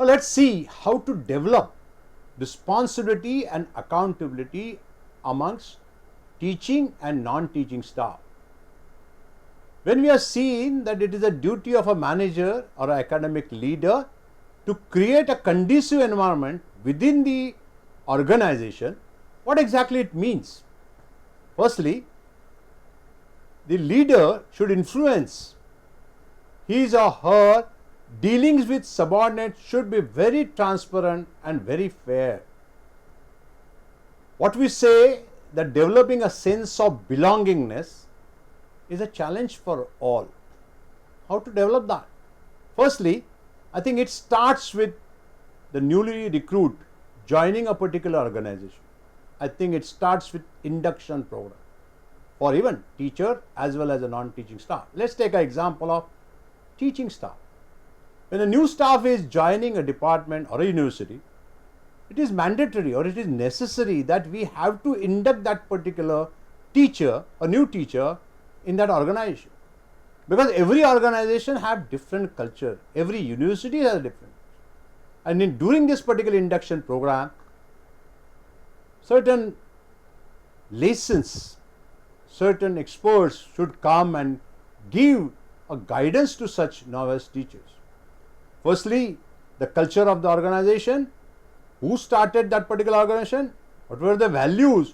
Now let's see how to develop responsibility and accountability amongst teaching and non-teaching staff. When we are seeing that it is a duty of a manager or an academic leader to create a conducive environment within the organization, what exactly it means? Firstly, the leader should influence. His or her dealings with subordinates should be very transparent and very fair. What we say that developing a sense of belongingness is a challenge for all. How to develop that? Firstly, I think it starts with the newly recruit joining a particular organization. I think it starts with induction program for even teacher as well as a non-teaching staff. Let's take an example of teaching staff. When a new staff is joining a department or a university, it is mandatory or it is necessary that we have to induct that particular teacher, a new teacher, in that organization. Because every organization have different culture, every university has a different. And during this particular induction program, certain lessons, certain experts should come and give a guidance to such novice teachers. Firstly, the culture of the organization, who started that particular organization, what were the values,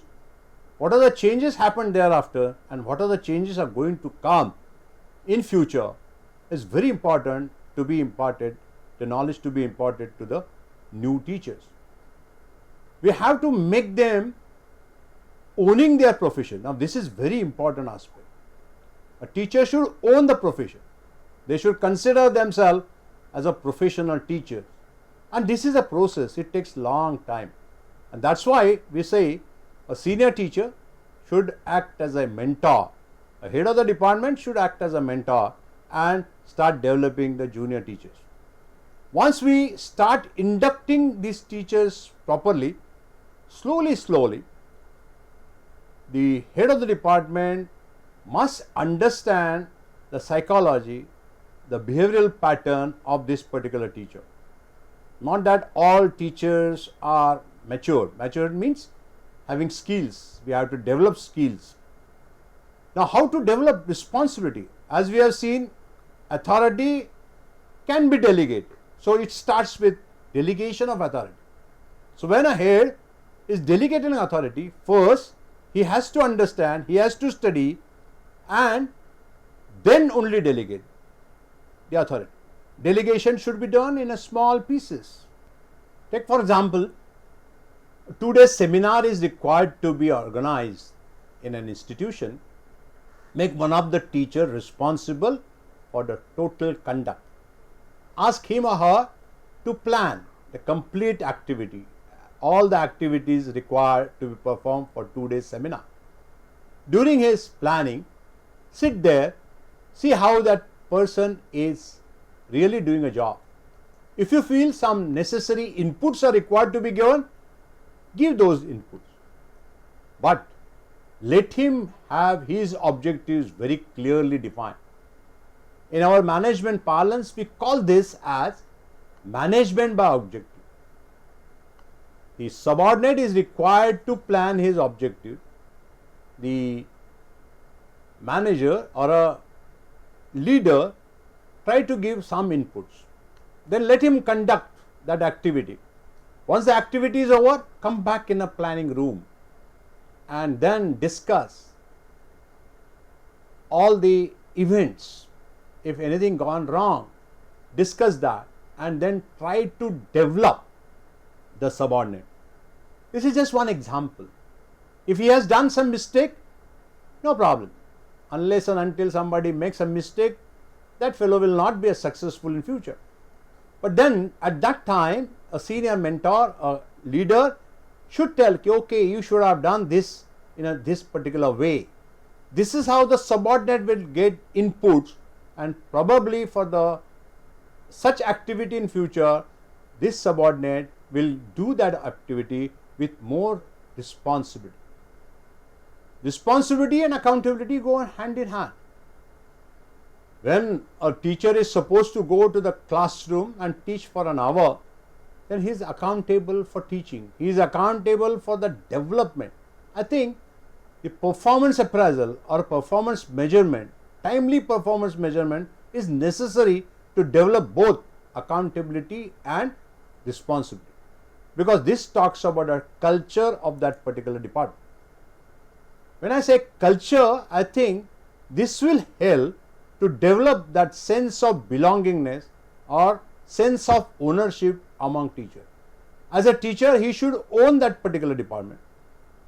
what are the changes happened thereafter, and what are the changes are going to come in future is very important to be imparted, the knowledge to be imparted to the new teachers. We have to make them owning their profession. Now this is very important aspect. A teacher should own the profession. They should consider themselves as a professional teacher. And this is a process, it takes long time. And that's why we say a senior teacher should act as a mentor. A head of the department should act as a mentor and start developing the junior teachers. Once we start inducting these teachers properly, slowly, the head of the department must understand the psychology, the behavioral pattern of this particular teacher. Not that all teachers are mature. Mature means having skills. We have to develop skills. Now, how to develop responsibility? As we have seen, authority can be delegated. So, it starts with delegation of authority. So, when a head is delegating authority, first he has to understand, he has to study, and then only delegate the authority. Delegation should be done in a small pieces. Take for example, a 2-day seminar is required to be organized in an institution. Make one of the teacher responsible for the total conduct. Ask him or her to plan the complete activity, all the activities required to be performed for 2-day seminar. During his planning, sit there, see how that person is really doing a job. If you feel some necessary inputs are required to be given, give those inputs. But let him have his objectives very clearly defined. In our management parlance, we call this as management by objective. The subordinate is required to plan his objective. The manager or a leader try to give some inputs. Then let him conduct that activity. Once the activity is over, come back in a planning room and then discuss all the events. If anything gone wrong, discuss that and then try to develop the subordinate. This is just one example. If he has done some mistake, no problem. Unless and until somebody makes a mistake, that fellow will not be as successful in future. But then at that time, a senior mentor, a leader should tell, okay, you should have done this in this particular way. This is how the subordinate will get inputs, and probably for the such activity in future, this subordinate will do that activity with more responsibility. Responsibility and accountability go hand in hand. When a teacher is supposed to go to the classroom and teach for an hour, then he is accountable for teaching. He is accountable for the development. I think the performance appraisal or performance measurement, timely performance measurement is necessary to develop both accountability and responsibility, because this talks about a culture of that particular department. When I say culture, I think this will help to develop that sense of belongingness or sense of ownership among teachers. As a teacher, he should own that particular department.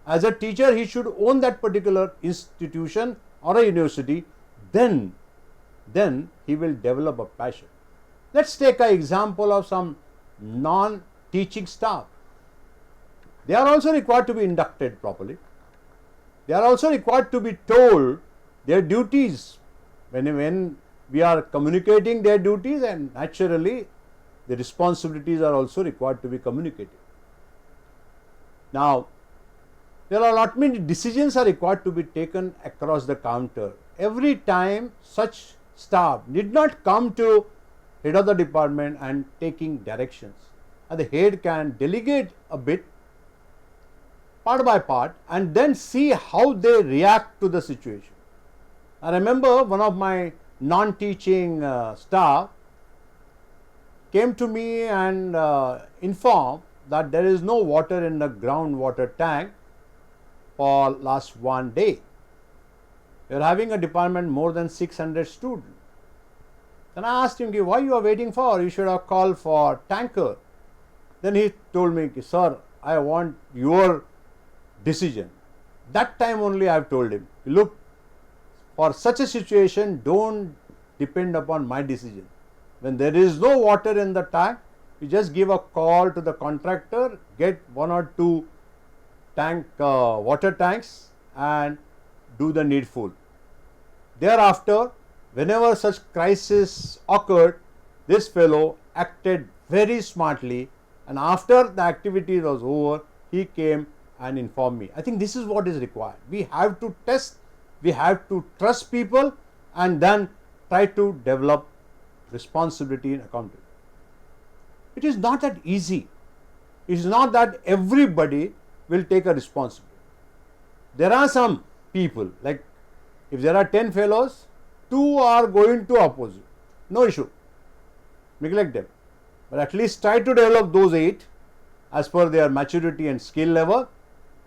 As a teacher, he should own that particular institution or a university. Then he will develop a passion. Let's take an example of some non-teaching staff. They are also required to be inducted properly. They are also required to be told their duties when we are communicating their duties, and naturally the responsibilities are also required to be communicated. Now, there are not many decisions are required to be taken across the counter. Every time such staff need not come to head of the department and taking directions. And the head can delegate a bit part by part and then see how they react to the situation. I remember one of my non-teaching staff came to me and informed that there is no water in the groundwater tank for last one day. We are having a department more than 600 students. Then I asked him, why you are waiting for? You should have called for tanker. Then he told me, sir, I want your decision. That time only I have told him, look, for such a situation, don't depend upon my decision. When there is no water in the tank, you just give a call to the contractor, get 1 or 2 water tanks and do the needful. Thereafter, whenever such crisis occurred, this fellow acted very smartly, and after the activity was over, he came and informed me. I think this is what is required. We have to test, we have to trust people, and then try to develop responsibility and accountability. It is not that easy. It is not that everybody will take a responsibility. There are some people, like if there are 10 fellows, 2 are going to oppose you. No issue. Neglect them. But at least try to develop those 8 as per their maturity and skill level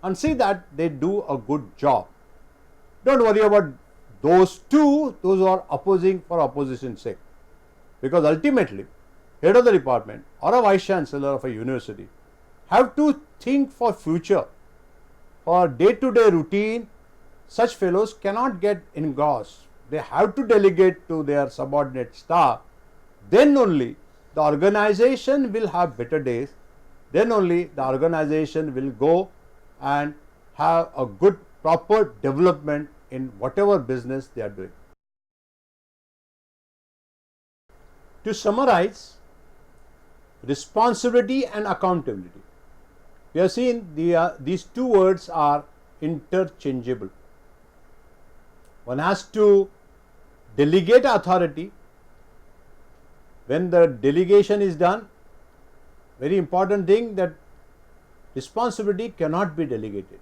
and see that they do a good job. Don't worry about those 2, those who are opposing for opposition's sake. Because ultimately, head of the department or a vice chancellor of a university have to think for future. For day-to-day routine, such fellows cannot get engrossed. They have to delegate to their subordinate staff. Then only the organization will have better days. Then only the organization will go and have a good, proper development in whatever business they are doing. To summarize, responsibility and accountability. We have seen these 2 words are interchangeable. One has to delegate authority. When the delegation is done, very important thing that responsibility cannot be delegated.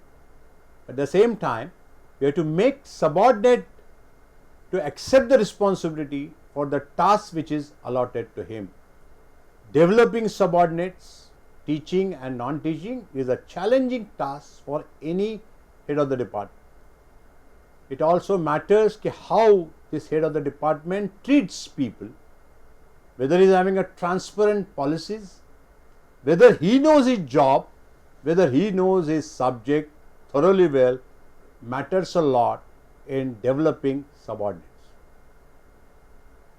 At the same time, we have to make subordinate to accept the responsibility for the task which is allotted to him. Developing subordinates, teaching and non-teaching, is a challenging task for any head of the department. It also matters how this head of the department treats people, whether he is having a transparent policies, whether he knows his job, whether he knows his subject thoroughly well, matters a lot in developing subordinates.